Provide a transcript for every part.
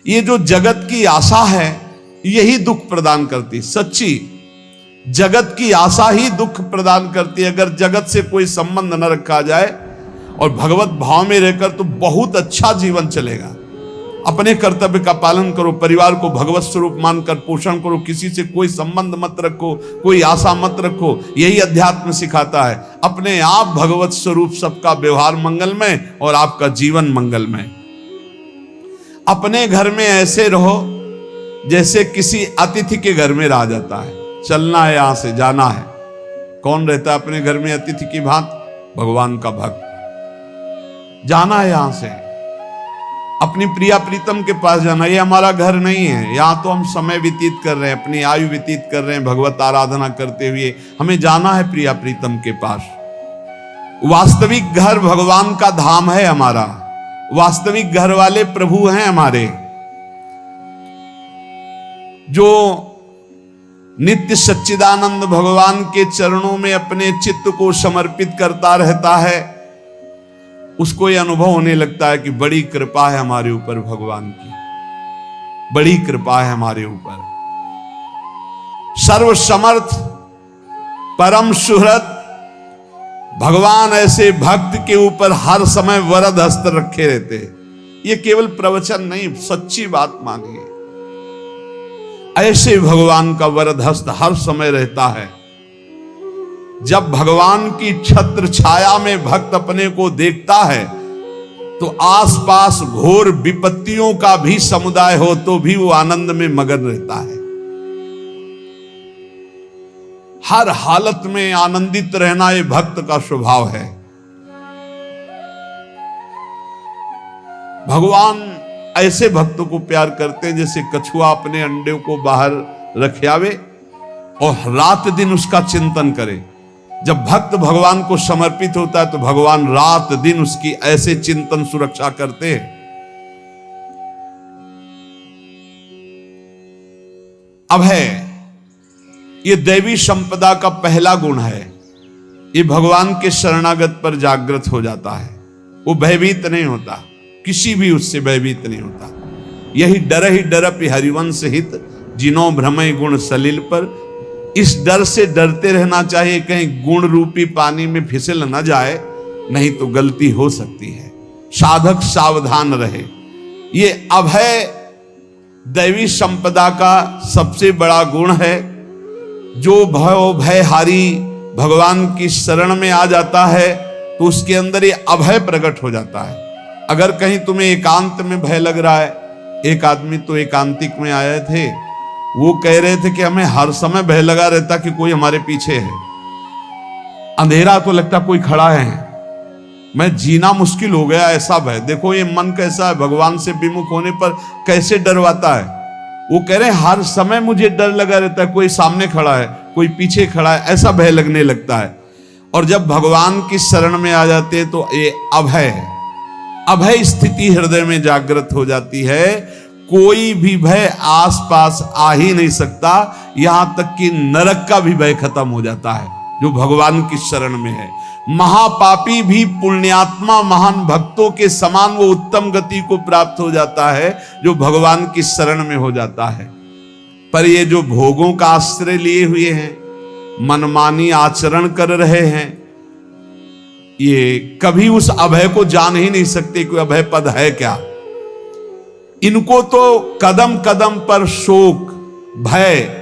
ये जो जगत की आशा है यही दुख प्रदान करती, सच्ची जगत की आशा ही दुख प्रदान करती है। अगर जगत से कोई संबंध न रखा जाए और भगवत भाव में रहकर तो बहुत अच्छा जीवन चलेगा। अपने कर्तव्य का पालन करो, परिवार को भगवत स्वरूप मानकर पोषण करो, किसी से कोई संबंध मत रखो, कोई आशा मत रखो। यही अध्यात्म सिखाता है। अपने आप भगवत स्वरूप, सबका व्यवहार मंगलमय और आपका जीवन मंगलमय। अपने घर में ऐसे रहो जैसे किसी अतिथि के घर में रह जाता है। चलना है, यहां से जाना है। कौन रहता है अपने घर में अतिथि की भांति? भगवान का भक्त। जाना है यहां से, अपनी प्रिया प्रीतम के पास जाना। ये हमारा घर नहीं है, यहां तो हम समय व्यतीत कर रहे हैं, अपनी आयु व्यतीत कर रहे हैं भगवत आराधना करते हुए। हमें जाना है प्रिया प्रीतम के पास। वास्तविक घर भगवान का धाम है हमारा। वास्तविक घर वाले प्रभु हैं हमारे, जो नित्य सच्चिदानंद भगवान के चरणों में अपने चित्त को समर्पित करता रहता है। उसको यह अनुभव होने लगता है कि बड़ी कृपा है हमारे ऊपर भगवान की, बड़ी कृपा है हमारे ऊपर। सर्वसमर्थ परम सुहृद भगवान ऐसे भक्त के ऊपर हर समय वरद हस्त रखे रहते हैं। ये केवल प्रवचन नहीं, सच्ची बात मानिए। ऐसे भगवान का वरद हस्त हर समय रहता है। जब भगवान की छत्र छाया में भक्त अपने को देखता है तो आसपास घोर विपत्तियों का भी समुदाय हो तो भी वो आनंद में मगन रहता है। हर हालत में आनंदित रहना ये भक्त का स्वभाव है। भगवान ऐसे भक्तों को प्यार करते हैं जैसे कछुआ अपने अंडे को बाहर रख आवे और रात दिन उसका चिंतन करे। जब भक्त भगवान को समर्पित होता है तो भगवान रात दिन उसकी ऐसे चिंतन सुरक्षा करते हैं। अभय, ये दैवी संपदा का पहला गुण है। ये भगवान के शरणागत पर जागृत हो जाता है। वो भयभीत नहीं होता, किसी भी उससे भयभीत नहीं होता। यही डर ही डरपि हरिवंश हित, जिनो भ्रमय गुण सलिल पर। इस डर से डरते रहना चाहिए कहीं गुण रूपी पानी में फिसल न जाए, नहीं तो गलती हो सकती है। साधक सावधान रहे। ये अभय दैवी संपदा का सबसे बड़ा गुण है। जो भयहारी भगवान की शरण में आ जाता है तो उसके अंदर ये अभय प्रकट हो जाता है। अगर कहीं तुम्हें एकांत में भय लग रहा है, एक आदमी तो एकांतिक में आए थे, वो कह रहे थे कि हमें हर समय भय लगा रहता कि कोई हमारे पीछे है। अंधेरा तो लगता कोई खड़ा है, मैं जीना मुश्किल हो गया, ऐसा भय। देखो ये मन कैसा है, भगवान से विमुख होने पर कैसे डरवाता है। वो कह रहे हैं हर समय मुझे डर लगा रहता है, कोई सामने खड़ा है, कोई पीछे खड़ा है, ऐसा भय लगने लगता है। और जब भगवान की शरण में आ जाते हैं तो ये अभय है। अभय स्थिति हृदय में जागृत हो जाती है। कोई भी भय आसपास आ ही नहीं सकता, यहां तक कि नरक का भी भय खत्म हो जाता है जो भगवान की शरण में है। महापापी भी पुण्यात्मा महान भक्तों के समान वो उत्तम गति को प्राप्त हो जाता है जो भगवान की शरण में हो जाता है। पर ये जो भोगों का आश्रय लिए हुए हैं, मनमानी आचरण कर रहे हैं, ये कभी उस अभय को जान ही नहीं सकते कि अभय पद है क्या। इनको तो कदम कदम पर शोक, भय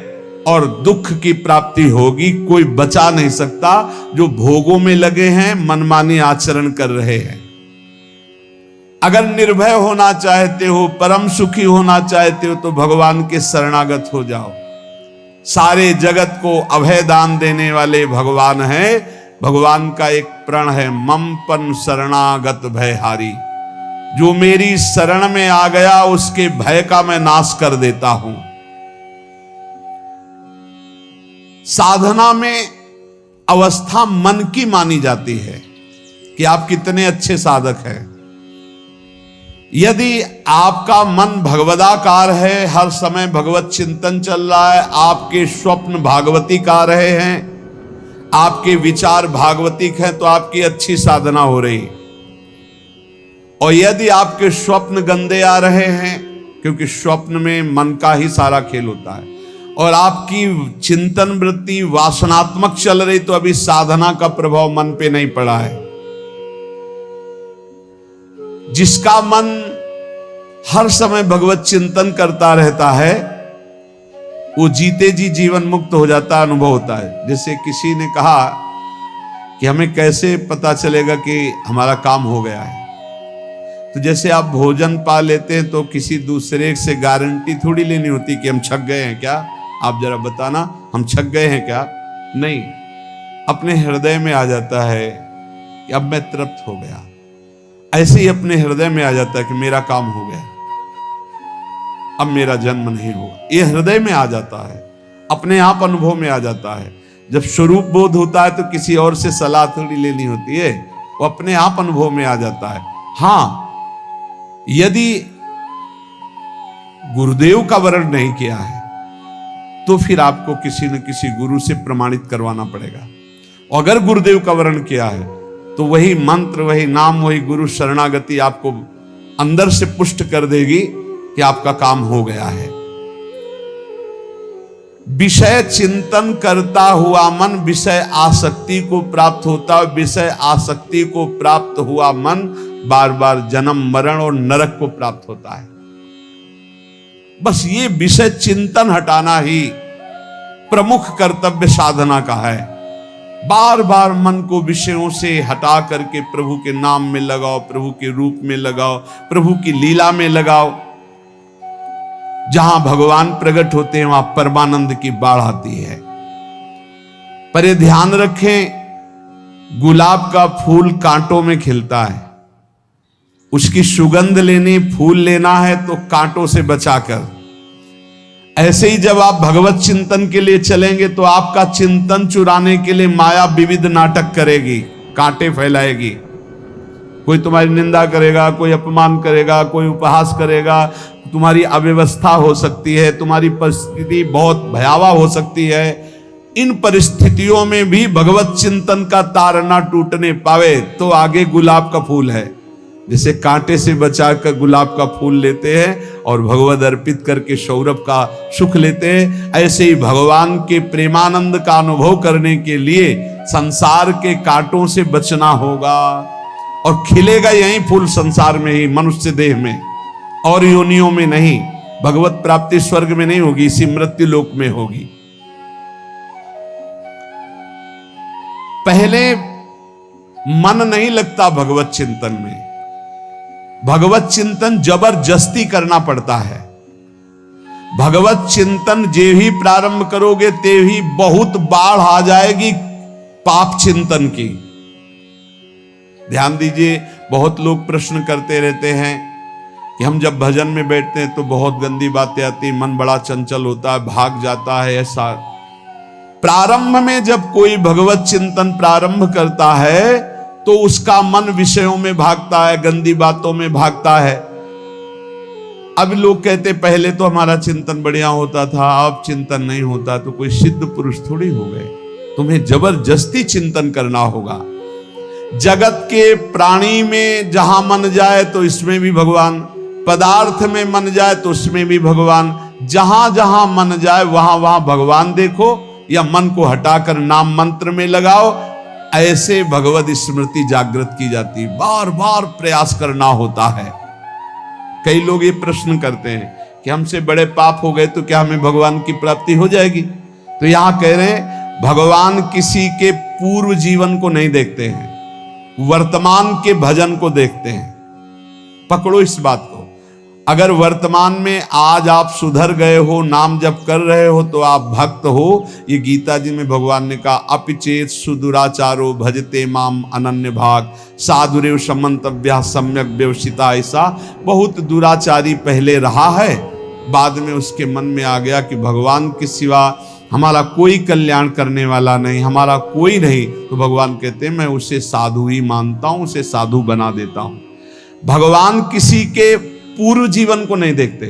और दुख की प्राप्ति होगी। कोई बचा नहीं सकता जो भोगों में लगे हैं, मनमानी आचरण कर रहे हैं। अगर निर्भय होना चाहते हो, परम सुखी होना चाहते हो तो भगवान के शरणागत हो जाओ। सारे जगत को अभय दान देने वाले भगवान हैं। भगवान का एक प्रण है, ममपन शरणागत भयहारी। जो मेरी शरण में आ गया उसके भय का मैं नाश कर देता हूं। साधना में अवस्था मन की मानी जाती है कि आप कितने अच्छे साधक हैं। यदि आपका मन भगवदाकार है, हर समय भगवत चिंतन चल रहा है, आपके स्वप्न भागवतिक आ रहे हैं, आपके विचार भागवतिक हैं, तो आपकी अच्छी साधना हो रही। और यदि आपके स्वप्न गंदे आ रहे हैं क्योंकि स्वप्न में मन का ही सारा खेल होता है और आपकी चिंतन वृत्ति वासनात्मक चल रही, तो अभी साधना का प्रभाव मन पे नहीं पड़ा है। जिसका मन हर समय भगवत चिंतन करता रहता है, वो जीते जी जीवन मुक्त हो जाता, अनुभव होता है। जैसे किसी ने कहा कि हमें कैसे पता चलेगा कि हमारा काम हो गया है, तो जैसे आप भोजन पा लेते हैं तो किसी दूसरे से गारंटी थोड़ी लेनी होती कि हम छक गए हैं क्या, आप जरा बताना हम छक गए हैं क्या। नहीं, अपने हृदय में आ जाता है कि अब मैं तृप्त हो गया। ऐसे ही अपने हृदय में आ जाता है कि मेरा काम हो गया, अब मेरा जन्म नहीं होगा। ये हृदय में आ जाता है, अपने आप अनुभव में आ जाता है। जब स्वरूप बोध होता है तो किसी और से सलाह थोड़ी लेनी होती है, वो अपने आप अनुभव में आ जाता है। हाँ, यदि गुरुदेव का वर्ण नहीं किया है तो फिर आपको किसी न किसी गुरु से प्रमाणित करवाना पड़ेगा। अगर गुरुदेव का वर्ण किया है तो वही मंत्र, वही नाम, वही गुरु शरणागति आपको अंदर से पुष्ट कर देगी कि आपका काम हो गया है। विषय चिंतन करता हुआ मन विषय आसक्ति को प्राप्त होता है। विषय आसक्ति को प्राप्त हुआ मन बार बार जन्म मरण और नरक को प्राप्त होता है। बस ये विषय चिंतन हटाना ही प्रमुख कर्तव्य साधना का है। बार बार मन को विषयों से हटा करके प्रभु के नाम में लगाओ, प्रभु के रूप में लगाओ, प्रभु की लीला में लगाओ। जहां भगवान प्रकट होते हैं वहां परमानंद की बाढ़ आती है। पर ये ध्यान रखें, गुलाब का फूल कांटों में खिलता है, उसकी सुगंध लेनी, फूल लेना है तो कांटों से बचाकर। ऐसे ही जब आप भगवत चिंतन के लिए चलेंगे तो आपका चिंतन चुराने के लिए माया विविध नाटक करेगी, कांटे फैलाएगी। कोई तुम्हारी निंदा करेगा, कोई अपमान करेगा, कोई उपहास करेगा, तुम्हारी अव्यवस्था हो सकती है, तुम्हारी परिस्थिति बहुत भयावह हो सकती है। इन परिस्थितियों में भी भगवत चिंतन का तार ना टूटने पावे तो आगे गुलाब का फूल है। जैसे कांटे से बचाकर गुलाब का फूल लेते हैं और भगवत अर्पित करके सौरभ का सुख लेते हैं, ऐसे ही भगवान के प्रेमानंद का अनुभव करने के लिए संसार के कांटों से बचना होगा। और खिलेगा यही फूल संसार में ही, मनुष्य देह में, और योनियों में नहीं। भगवत प्राप्ति स्वर्ग में नहीं होगी, इसी मृत्यु लोक में होगी। पहले मन नहीं लगता भगवत चिंतन में, भगवत चिंतन जबरदस्ती करना पड़ता है। भगवत चिंतन जे ही प्रारंभ करोगे ते ही बहुत बाढ़ आ जाएगी पाप चिंतन की। ध्यान दीजिए, बहुत लोग प्रश्न करते रहते हैं कि हम जब भजन में बैठते हैं तो बहुत गंदी बातें आती, मन बड़ा चंचल होता है, भाग जाता है। ऐसा प्रारंभ में जब कोई भगवत चिंतन प्रारंभ करता है तो उसका मन विषयों में भागता है, गंदी बातों में भागता है। अब लोग कहते पहले तो हमारा चिंतन बढ़िया होता था, अब चिंतन नहीं होता। तो कोई सिद्ध पुरुष थोड़ी हो गए, तुम्हें जबरदस्ती चिंतन करना होगा। जगत के प्राणी में जहां मन जाए तो इसमें भी भगवान, पदार्थ में मन जाए तो उसमें भी भगवान। जहां जहां मन जाए वहां वहां भगवान देखो, या मन को हटाकर नाम मंत्र में लगाओ। ऐसे भगवत स्मृति जागृत की जाती, बार बार प्रयास करना होता है। कई लोग ये प्रश्न करते हैं कि हमसे बड़े पाप हो गए तो क्या हमें भगवान की प्राप्ति हो जाएगी? तो यहां कह रहे हैं भगवान किसी के पूर्व जीवन को नहीं देखते हैं, वर्तमान के भजन को देखते हैं। पकड़ो इस बात को। अगर वर्तमान में आज आप सुधर गए हो, नाम जप कर रहे हो, तो आप भक्त हो। ये गीता जी में भगवान ने कहा, अपिचेत सुदुराचारो भजते माम अनन्य भाग साधुरेव समन्तव्या सम्यक व्यवसिता। ऐसा बहुत दुराचारी पहले रहा है, बाद में उसके मन में आ गया कि भगवान के सिवा हमारा कोई कल्याण करने वाला नहीं, हमारा कोई नहीं। तो भगवान कहते हैं मैं उसे साधु ही मानता हूं, उसे साधु बना देता हूं। भगवान किसी के पूर्व जीवन को नहीं देखते।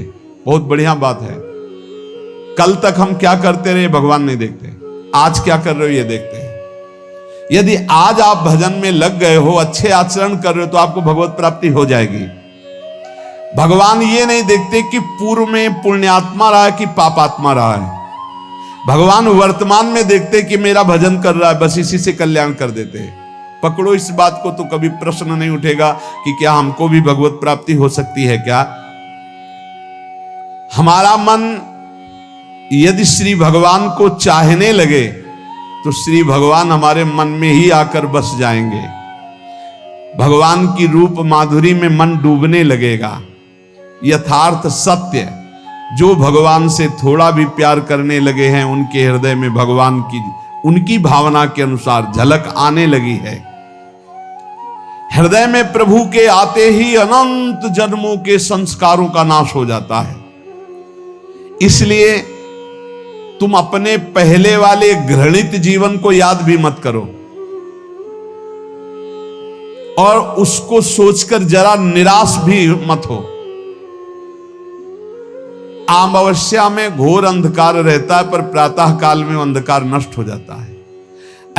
बहुत बढ़िया बात है। कल तक हम क्या करते रहे भगवान नहीं देखते, आज क्या कर रहे हो ये देखते हैं। यदि आज आप भजन में लग गए हो, अच्छे आचरण कर रहे हो, तो आपको भगवत प्राप्ति हो जाएगी। भगवान ये नहीं देखते कि पूर्व में पुण्यात्मा रहा है कि पापात्मा रहा है। भगवान वर्तमान में देखते कि मेरा भजन कर रहा है, बस इसी से कल्याण कर देते हैं। पकड़ो इस बात को तो कभी प्रश्न नहीं उठेगा कि क्या हमको भी भगवत प्राप्ति हो सकती है क्या। हमारा मन यदि श्री भगवान को चाहने लगे तो श्री भगवान हमारे मन में ही आकर बस जाएंगे। भगवान की रूप माधुरी में मन डूबने लगेगा। यथार्थ सत्य, जो भगवान से थोड़ा भी प्यार करने लगे हैं उनके हृदय में भगवान की उनकी भावना के अनुसार झलक आने लगी है। हृदय में प्रभु के आते ही अनंत जन्मों के संस्कारों का नाश हो जाता है। इसलिए तुम अपने पहले वाले घृणित जीवन को याद भी मत करो और उसको सोचकर जरा निराश भी मत हो। अमावस्या में घोर अंधकार रहता है पर प्रातः काल में अंधकार नष्ट हो जाता है।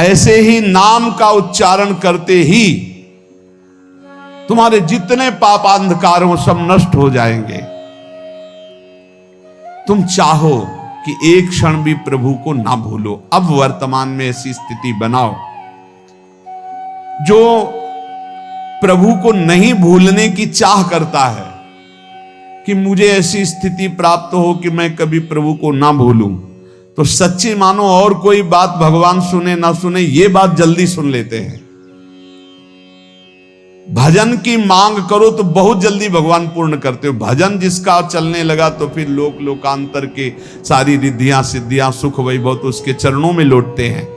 ऐसे ही नाम का उच्चारण करते ही तुम्हारे जितने पाप अंधकार हो सब नष्ट हो जाएंगे। तुम चाहो कि एक क्षण भी प्रभु को ना भूलो। अब वर्तमान में ऐसी स्थिति बनाओ। जो प्रभु को नहीं भूलने की चाह करता है कि मुझे ऐसी स्थिति प्राप्त हो कि मैं कभी प्रभु को ना भूलूं, तो सच्ची मानो और कोई बात भगवान सुने ना सुने ये बात जल्दी सुन लेते हैं। भजन की मांग करो तो बहुत जल्दी भगवान पूर्ण करते हो। भजन जिसका चलने लगा तो फिर लोकांतर के सारी रिद्धियां सिद्धियां सुख वैभव तो उसके चरणों में लौटते हैं।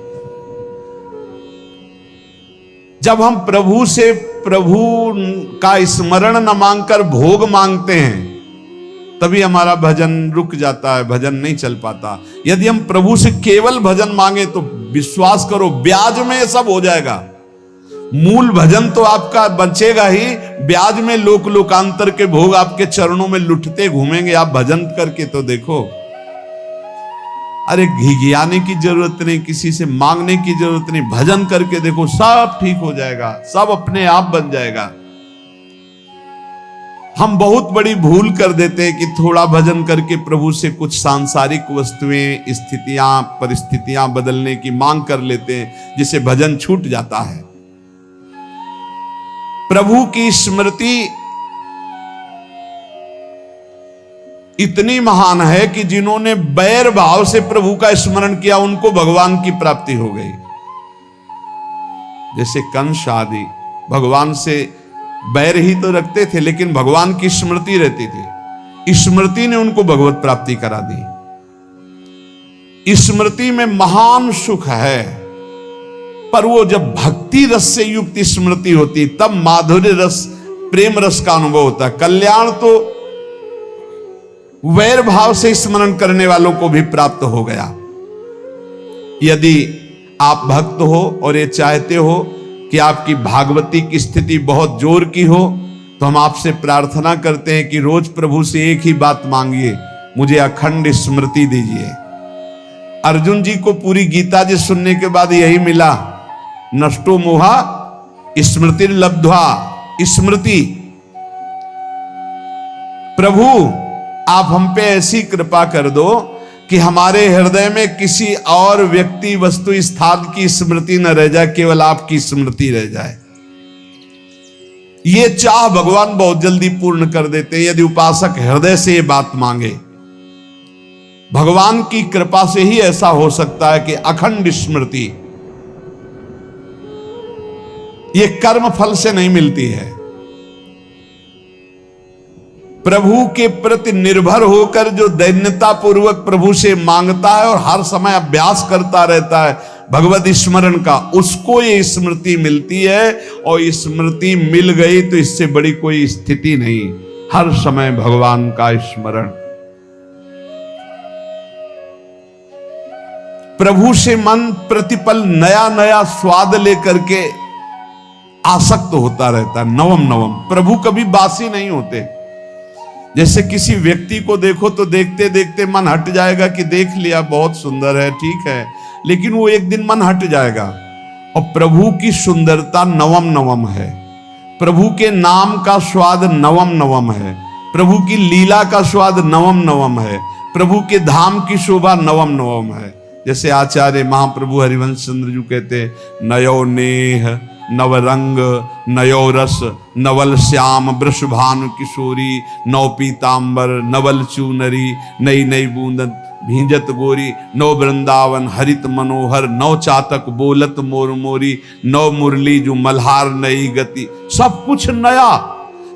जब हम प्रभु से प्रभु का स्मरण न मांगकर भोग मांगते हैं तभी हमारा भजन रुक जाता है, भजन नहीं चल पाता। यदि हम प्रभु से केवल भजन मांगे तो विश्वास करो ब्याज में सब हो जाएगा। मूल भजन तो आपका बचेगा ही, ब्याज में लोकांतर के भोग आपके चरणों में लुटते घूमेंगे। आप भजन करके तो देखो। अरे घिघियाने की जरूरत नहीं, किसी से मांगने की जरूरत नहीं, भजन करके देखो सब ठीक हो जाएगा, सब अपने आप बन जाएगा। हम बहुत बड़ी भूल कर देते हैं कि थोड़ा भजन करके प्रभु से कुछ सांसारिक वस्तुएं स्थितियां परिस्थितियां बदलने की मांग कर लेते हैं, जिससे भजन छूट जाता है। प्रभु की स्मृति इतनी महान है कि जिन्होंने बैर भाव से प्रभु का स्मरण किया उनको भगवान की प्राप्ति हो गई। जैसे कंस आदि भगवान से बैर ही तो रखते थे लेकिन भगवान की स्मृति रहती थी, स्मृति ने उनको भगवत प्राप्ति करा दी। स्मृति में महान सुख है, पर वो जब भक्ति रस से युक्त स्मृति होती तब माधुर्य रस प्रेम रस का अनुभव होता है। कल्याण तो वैर भाव से स्मरण करने वालों को भी प्राप्त हो गया। यदि आप भक्त हो और ये चाहते हो कि आपकी भागवती की स्थिति बहुत जोर की हो तो हम आपसे प्रार्थना करते हैं कि रोज प्रभु से एक ही बात मांगिए, मुझे अखंड स्मृति दीजिए। अर्जुन जी को पूरी गीता जी सुनने के बाद यही मिला, नष्टो मोहा स्मृति लब्ध्वा। स्मृति, प्रभु आप हम पे ऐसी कृपा कर दो कि हमारे हृदय में किसी और व्यक्ति वस्तु स्थान की स्मृति न रह जाए, केवल आपकी स्मृति रह जाए। ये चाह भगवान बहुत जल्दी पूर्ण कर देते हैं यदि उपासक हृदय से ये बात मांगे। भगवान की कृपा से ही ऐसा हो सकता है कि अखंड स्मृति ये कर्म फल से नहीं मिलती है। प्रभु के प्रति निर्भर होकर जो दैन्यता पूर्वक प्रभु से मांगता है और हर समय अभ्यास करता रहता है भगवत स्मरण का, उसको ये स्मृति मिलती है। और स्मृति मिल गई तो इससे बड़ी कोई स्थिति नहीं, हर समय भगवान का स्मरण। प्रभु से मन प्रतिपल नया नया स्वाद लेकर के आसक्त होता रहता है, नवम नवम। प्रभु कभी बासी नहीं होते। जैसे किसी व्यक्ति को देखो तो देखते देखते मन हट जाएगा कि देख लिया बहुत सुंदर है, ठीक है, लेकिन वो एक दिन मन हट जाएगा। और प्रभु की सुंदरता नवम नवम है, प्रभु के नाम का स्वाद नवम नवम है। प्रभु की लीला का स्वाद नवम नवम है, प्रभु के धाम की शोभा नवम नवम है। जैसे आचार्य महाप्रभु हरिवंश चंद्र जी कहते, नयो नेह नवरंग नयो रस नवल श्याम वृषभानु किशोरी, नव पीतांबर नवल चूनरी, नई नई बूंद भींजत गोरी, नौ वृंदावन हरित मनोहर, नौ चातक बोलत मोर मोरी, नौ मुरली जो मल्हार नई गति, सब कुछ नया।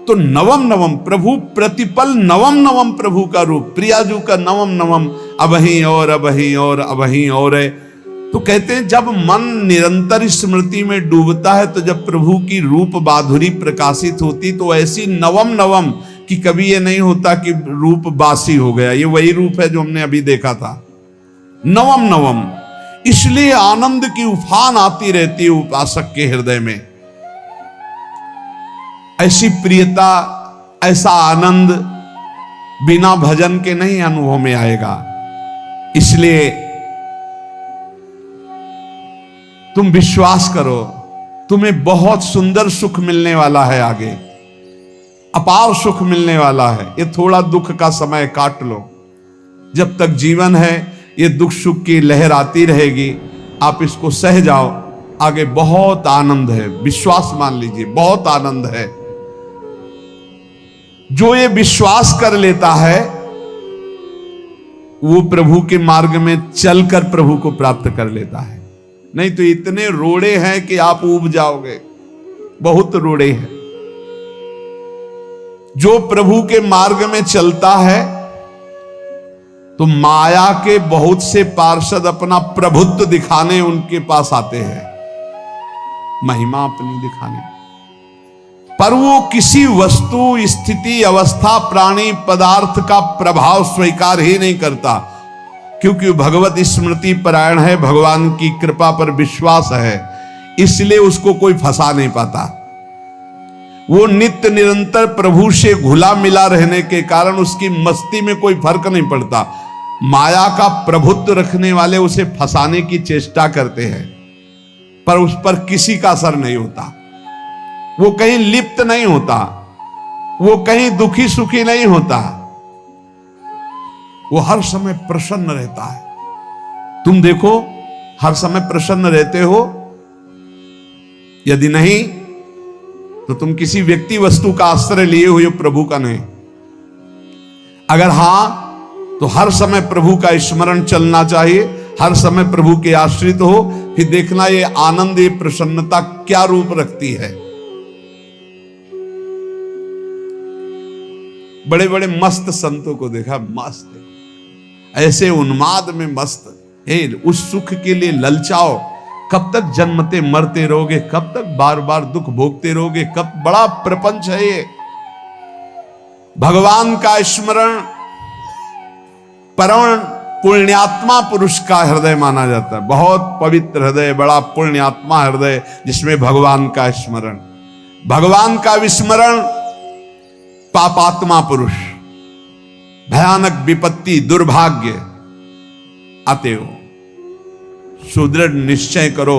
तो नवम नवम प्रभु प्रतिपल नवम नवम प्रभु का रूप, प्रियाजू का नवम नवम, अबहीं और अबहीं और अबहीं और है। तो कहते हैं जब मन निरंतर स्मृति में डूबता है, तो जब प्रभु की रूप माधुरी प्रकाशित होती, तो ऐसी नवम नवम कि कभी ये नहीं होता कि रूप बासी हो गया। ये वही रूप है जो हमने अभी देखा था, नवम नवम। इसलिए आनंद की उफान आती रहती है उपासक के हृदय में। ऐसी प्रियता, ऐसा आनंद बिना भजन के नहीं अनुभव में आएगा। इसलिए तुम विश्वास करो, तुम्हें बहुत सुंदर सुख मिलने वाला है, आगे अपार सुख मिलने वाला है। ये थोड़ा दुख का समय काट लो, जब तक जीवन है ये दुख सुख की लहर आती रहेगी, आप इसको सह जाओ, आगे बहुत आनंद है, विश्वास मान लीजिए, बहुत आनंद है। जो ये विश्वास कर लेता है वो प्रभु के मार्ग में चलकर प्रभु को प्राप्त कर लेता है। नहीं तो इतने रोड़े हैं कि आप ऊब जाओगे, बहुत रोड़े हैं। जो प्रभु के मार्ग में चलता है तो माया के बहुत से पार्षद अपना प्रभुत्व दिखाने उनके पास आते हैं, महिमा अपनी दिखाने, पर वो किसी वस्तु स्थिति अवस्था प्राणी पदार्थ का प्रभाव स्वीकार ही नहीं करता, क्योंकि भगवत स्मृति परायण है, भगवान की कृपा पर विश्वास है, इसलिए उसको कोई फंसा नहीं पाता। वो नित्य निरंतर प्रभु से घुला मिला रहने के कारण उसकी मस्ती में कोई फर्क नहीं पड़ता। माया का प्रभुत्व रखने वाले उसे फंसाने की चेष्टा करते हैं, पर उस पर किसी का असर नहीं होता, वो कहीं लिप्त नहीं होता, वो कहीं दुखी सुखी नहीं होता, वो हर समय प्रसन्न रहता है। तुम देखो, हर समय प्रसन्न रहते हो? यदि नहीं तो तुम किसी व्यक्ति वस्तु का आश्रय लिए हुए, प्रभु का नहीं। अगर हां तो हर समय प्रभु का स्मरण चलना चाहिए, हर समय प्रभु के आश्रित हो, फिर देखना ये आनंद, ये प्रसन्नता क्या रूप रखती है। बड़े बड़े मस्त संतों को देखा, मस्त ऐसे उन्माद में मस्त है, उस सुख के लिए ललचाओ। कब तक जन्मते मरते रहोगे, कब तक बार बार दुख भोगते रहोगे, कब बड़ा प्रपंच है ये। भगवान का स्मरण परम पुण्यात्मा पुरुष का हृदय माना जाता है, बहुत पवित्र हृदय, बड़ा पुण्यात्मा हृदय जिसमें भगवान का स्मरण। भगवान का विस्मरण पापात्मा पुरुष, भयानक विपत्ति दुर्भाग्य आते हो। सुदृढ़ निश्चय करो,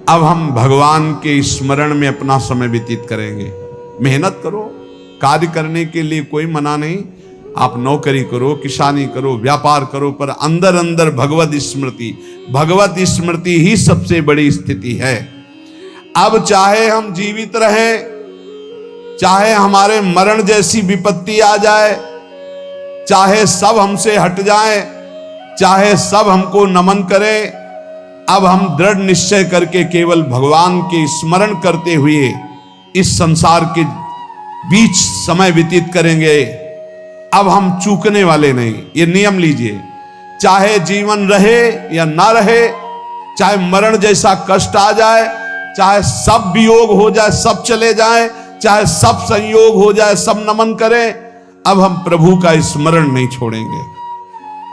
अब हम भगवान के स्मरण में अपना समय व्यतीत करेंगे। मेहनत करो, कार्य करने के लिए कोई मना नहीं, आप नौकरी करो, किसानी करो, व्यापार करो, पर अंदर अंदर भगवत स्मृति ही सबसे बड़ी स्थिति है। अब चाहे हम जीवित रहें, चाहे हमारे मरण जैसी विपत्ति आ जाए, चाहे सब हमसे हट जाए, चाहे सब हमको नमन करें, अब हम दृढ़ निश्चय करके केवल भगवान के स्मरण करते हुए इस संसार के बीच समय व्यतीत करेंगे। अब हम चूकने वाले नहीं, ये नियम लीजिए। चाहे जीवन रहे या ना रहे, चाहे मरण जैसा कष्ट आ जाए, चाहे सब वियोग हो जाए, सब चले जाए, चाहे सब संयोग हो जाए, सब नमन करें, अब हम प्रभु का स्मरण नहीं छोड़ेंगे।